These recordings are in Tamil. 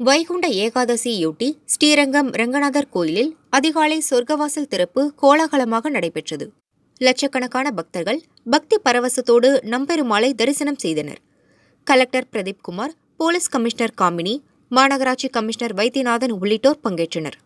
வைகுண்ட ஏகாதசியொட்டி ஸ்ரீரங்கம் ரங்கநாதர் கோயிலில் அதிகாலை சொர்க்கவாசல் திறப்பு கோலாகலமாக நடைபெற்றது. லட்சக்கணக்கான பக்தர்கள் பக்தி பரவசத்தோடு நம்பெருமாளை தரிசனம் செய்தனர். Collector Pradeep Kumar, police commissioner Kamini, மாநகராட்சி கமிஷனர் வைத்தியநாதன் உள்ளிட்டோர் பங்கேற்றனர்.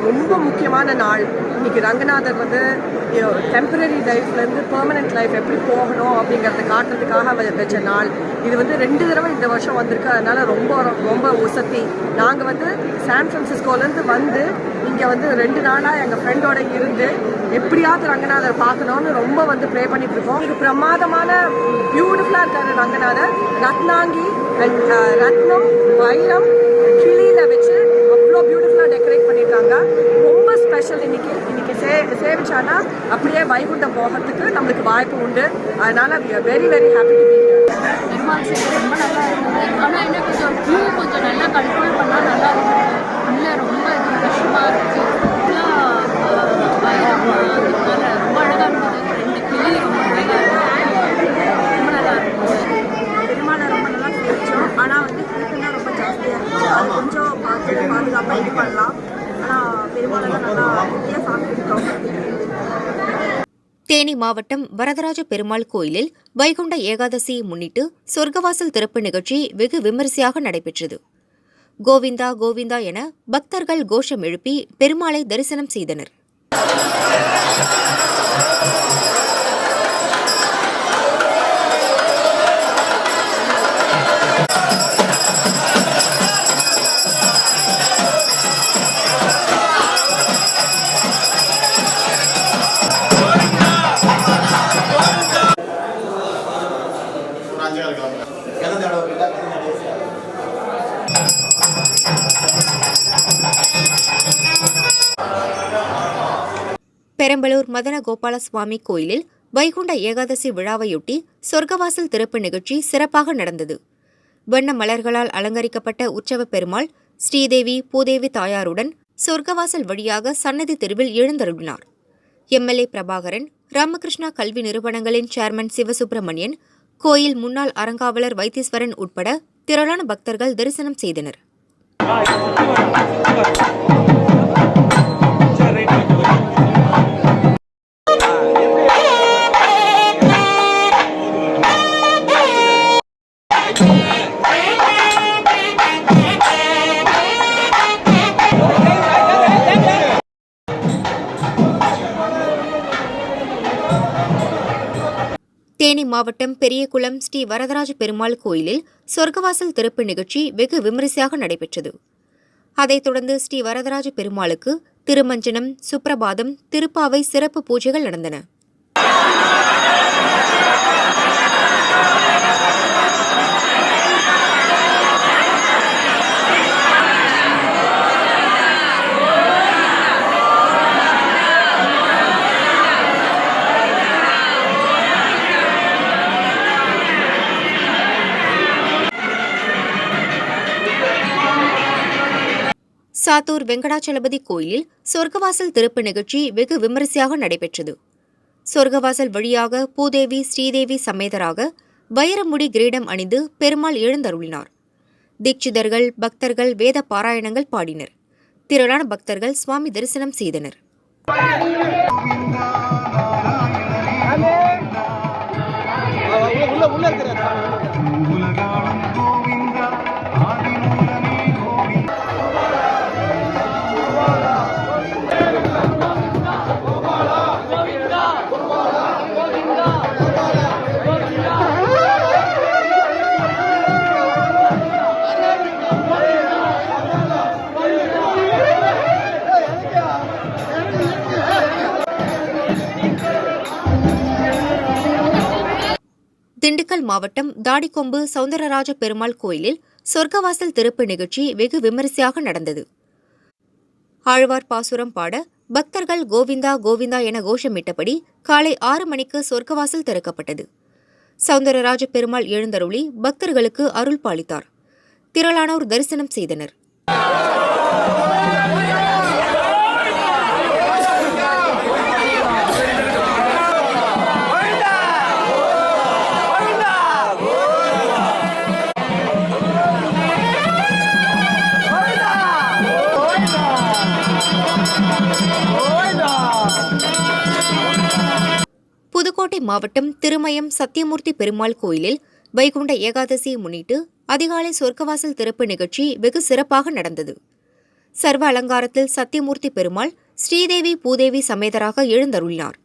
ரொம்ப முக்கியமான நாள் இன்னைக்கு. ரங்கநாதர் டெம்பரரி லைஃப்லேருந்து பெர்மனன்ட் லைஃப் எப்படி போகணும் அப்படிங்கிறத காட்டுறதுக்காக வச்ச நாள் இது. 2 தடவை இந்த வருஷம் வந்திருக்கு. அதனால ரொம்ப ரொம்ப உசத்தி. நாங்கள் சான் பிரான்சிஸ்கோலேருந்து இங்கே 2 நாளாக எங்கள் ஃப்ரெண்டோட இருந்து எப்படியாவது ரங்கநாதர் பார்க்கணும்னு ரொம்ப ப்ரே பண்ணிட்டு இருக்கோம். இது பிரமாதமான பியூட்டிஃபுல்லாக இருக்காரு ரங்கநாதர். ரத்னாங்கி ரத்னம் வைரம் கிளியில வச்சு அவ்வளோ பியூட்டிஃபுல்லாக டெக்கரேட் பண்ணியிருக்காங்க. ரொம்ப ஸ்பெஷல். இன்னைக்கு சேவிச்சானா அப்படியே வைகுண்டம் போகிறதுக்கு நம்மளுக்கு வாய்ப்பு உண்டு. அதனால very very happy to be here. ரொம்ப நல்லா இருந்தது. ஆனால் என்ன கொஞ்சம் நல்லா கண்ட்ரோல் பண்ணால் நல்லா இருந்தது. இல்லை ரொம்ப கஷ்டமாக இருக்குது. ரொம்ப அழகாக இருந்தது. 2 கிளி ரொம்ப அழகாக இருந்தது. ரொம்ப நல்லா இருந்தது. பெருமாளை ரொம்ப நல்லா சேவிச்சோம். ஆனால் கூட்டம்லாம் ரொம்ப ஜாஸ்தியாக இருந்துச்சு. அது கொஞ்சம் பாதுகாப்பாக இது பண்ணலாம். ஆனால் பெருமாளெல்லாம் நல்லா நிறைய சாப்பிட்டுருக்கோம். தேனி மாவட்டம் வரதராஜ பெருமாள் கோயிலில் வைகுண்ட ஏகாதசியை முன்னிட்டு சொர்க்கவாசல் திறப்பு நிகழ்ச்சி வெகு விமரிசையாக நடைபெற்றது. கோவிந்தா கோவிந்தா என பக்தர்கள் கோஷம் எழுப்பி பெருமாளை தரிசனம் செய்தனர். பெரம்பலூர் மதன கோபால சுவாமி கோயிலில் வைகுண்ட ஏகாதசி விழாவையொட்டி சொர்க்கவாசல் திறப்பு நிகழ்ச்சி சிறப்பாக நடந்தது. வண்ண மலர்களால் அலங்கரிக்கப்பட்ட உற்சவ பெருமாள் ஸ்ரீதேவி பூதேவி தாயாருடன் சொர்க்கவாசல் வழியாக சன்னதி தெருவில் எழுந்தருளினார். எம்எல்ஏ பிரபாகரன், ராமகிருஷ்ணா கல்வி நிறுவனங்களின் சேர்மன் சிவசுப்பிரமணியன், கோயில் முன்னாள் அறங்காவலர் வைத்தீஸ்வரன் உட்பட திரளான பக்தர்கள் தரிசனம் செய்தனர். தேனி மாவட்டம் பெரியகுளம் ஸ்ரீ வரதராஜ பெருமாள் கோயிலில் சொர்க்கவாசல் திறப்பு நிகழ்ச்சி வெகு விமரிசையாக நடைபெற்றது. அதைத் தொடர்ந்து ஸ்ரீ வரதராஜ பெருமாளுக்கு திருமஞ்சனம், சுப்பிரபாதம், திருப்பாவை சிறப்பு பூஜைகள் நடந்தன. சாத்தூர் வெங்கடாச்சலபதி கோயிலில் சொர்க்கவாசல் திறப்பு நிகழ்ச்சி வெகு விமரிசையாக நடைபெற்றது. சொர்க்கவாசல் வழியாக பூதேவி ஸ்ரீதேவி சமேதராக வைரமுடி கிரீடம் அணிந்து பெருமாள் எழுந்தருளினார். தீட்சிதர்கள், பக்தர்கள் வேத பாராயணங்கள் பாடினர். திரளான பக்தர்கள் சுவாமி தரிசனம் செய்தனர். Govinda! திண்டுக்கல் மாவட்டம் தாடிக்கொம்பு சௌந்தரராஜ பெருமாள் கோயிலில் சொர்க்கவாசல் திறப்பு நிகழ்ச்சி வெகு விமரிசையாக நடந்தது. ஆழ்வார் பாசுரம் பாட பக்தர்கள் கோவிந்தா கோவிந்தா என கோஷமிட்டபடி காலை 6 மணிக்கு சொர்க்கவாசல் திறக்கப்பட்டது. சௌந்தரராஜ பெருமாள் எழுந்தருளி பக்தர்களுக்கு அருள் பாலித்தார். திரளானோர் தரிசனம் செய்தனர். புதுக்கோட்டை மாவட்டம் திருமயம் சத்தியமூர்த்தி பெருமாள் கோயிலில் வைகுண்ட ஏகாதசியை முன்னிட்டு அதிகாலை சொர்க்கவாசல் திறப்பு நிகழ்ச்சி வெகு சிறப்பாக நடந்தது. சர்வ அலங்காரத்தில் சத்தியமூர்த்தி பெருமாள் ஸ்ரீதேவி பூதேவி சமேதராக எழுந்தருளினார்.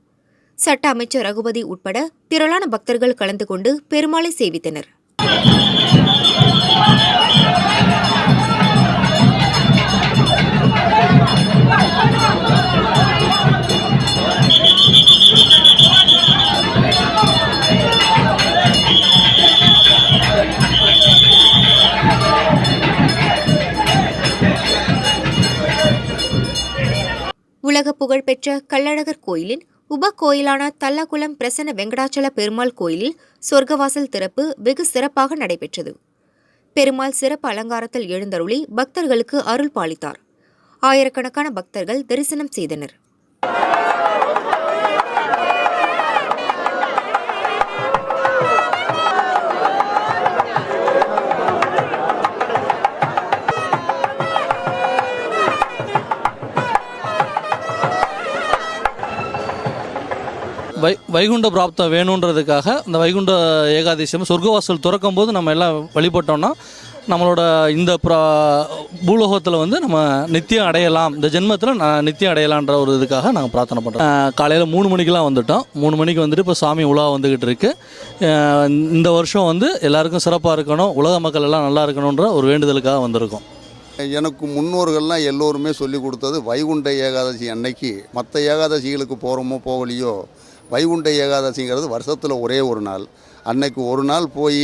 சட்ட அமைச்சர் ரகுபதி உட்பட திரளான பக்தர்கள் கலந்து கொண்டு பெருமாளை சேவித்தனர். உலக புகழ்பெற்ற கள்ளழகர் கோயிலின் உப கோயிலான தல்லகுளம் பிரசன்ன வெங்கடாச்சல பெருமாள் கோயிலில் சொர்க்கவாசல் திறப்பு வெகு சிறப்பாக நடைபெற்றது. பெருமாள் சிறப்பு அலங்காரத்தில் எழுந்தருளி பக்தர்களுக்கு அருள் பாலித்தார். ஆயிரக்கணக்கான பக்தர்கள் தரிசனம் செய்தனர். வைகுண்ட பிராப்தம் வேணுன்றதுக்காக இந்த வைகுண்ட ஏகாதசியம் சொர்க்கவாசல் திறக்கும் போது நம்ம எல்லாம் வழிபட்டோம்னா நம்மளோட இந்த பூலோகத்தில் வந்து நம்ம நித்தியம் அடையலாம், இந்த ஜென்மத்தில் நித்தியம் அடையலான்ற ஒரு இதுக்காக நாங்கள் பிரார்த்தனை பண்ணுறோம். காலையில் 3 மணிக்கெலாம் வந்துட்டோம். 3 மணிக்கு வந்துட்டு இப்போ சாமி உலா வந்துக்கிட்டு இருக்கு. இந்த வருஷம் வந்து எல்லாருக்கும் சிறப்பாக இருக்கணும், உலக மக்கள் எல்லாம் நல்லா இருக்கணுன்ற ஒரு வேண்டுதலுக்காக வந்திருக்கோம். எனக்கு முன்னோர்கள்லாம் எல்லோருமே சொல்லி கொடுத்தது வைகுண்ட ஏகாதசி அன்னைக்கு மற்ற ஏகாதசிகளுக்கு போகிறோமோ போகலையோ, வைகுண்ட ஏகாதசிங்கிறது வருஷத்தில் ஒரே ஒரு நாள். அன்னைக்கு ஒரு நாள் போய்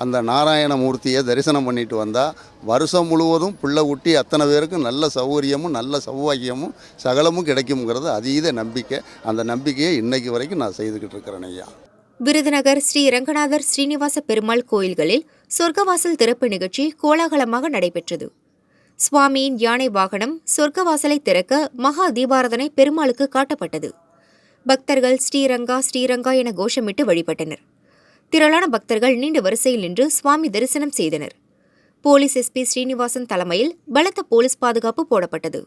அந்த நாராயணமூர்த்தியை தரிசனம் பண்ணிட்டு வந்தால் வருஷம் முழுவதும் பிள்ளை குட்டி அத்தனை பேருக்கும் நல்ல சௌகரியமும் நல்ல சௌபாகியமும் சகலமும் கிடைக்குங்கிறது அதீத நம்பிக்கை. அந்த நம்பிக்கையை இன்னைக்கு வரைக்கும் நான் செய்துக்கிட்டு இருக்கிறேன் ஐயா. விருதுநகர் ஸ்ரீ ரங்கநாதர் ஸ்ரீனிவாச பெருமாள் கோயில்களில் சொர்க்கவாசல் திறப்பு நிகழ்ச்சி கோலாகலமாக நடைபெற்றது. சுவாமியின் யானை வாகனம் சொர்க்கவாசலை திறக்க மகா தீபாராதனை பெருமாளுக்கு காட்டப்பட்டது. பக்தர்கள் ஸ்ரீரங்கா ஸ்ரீரங்கா என கோஷமிட்டு வழிபட்டனர். திரளான பக்தர்கள் நீண்ட வரிசையில் நின்று சுவாமி தரிசனம் செய்தனர். போலீஸ் எஸ்பி ஸ்ரீனிவாசன் தலைமையில் பலத்த போலீஸ் பாதுகாப்பு போடப்பட்டது.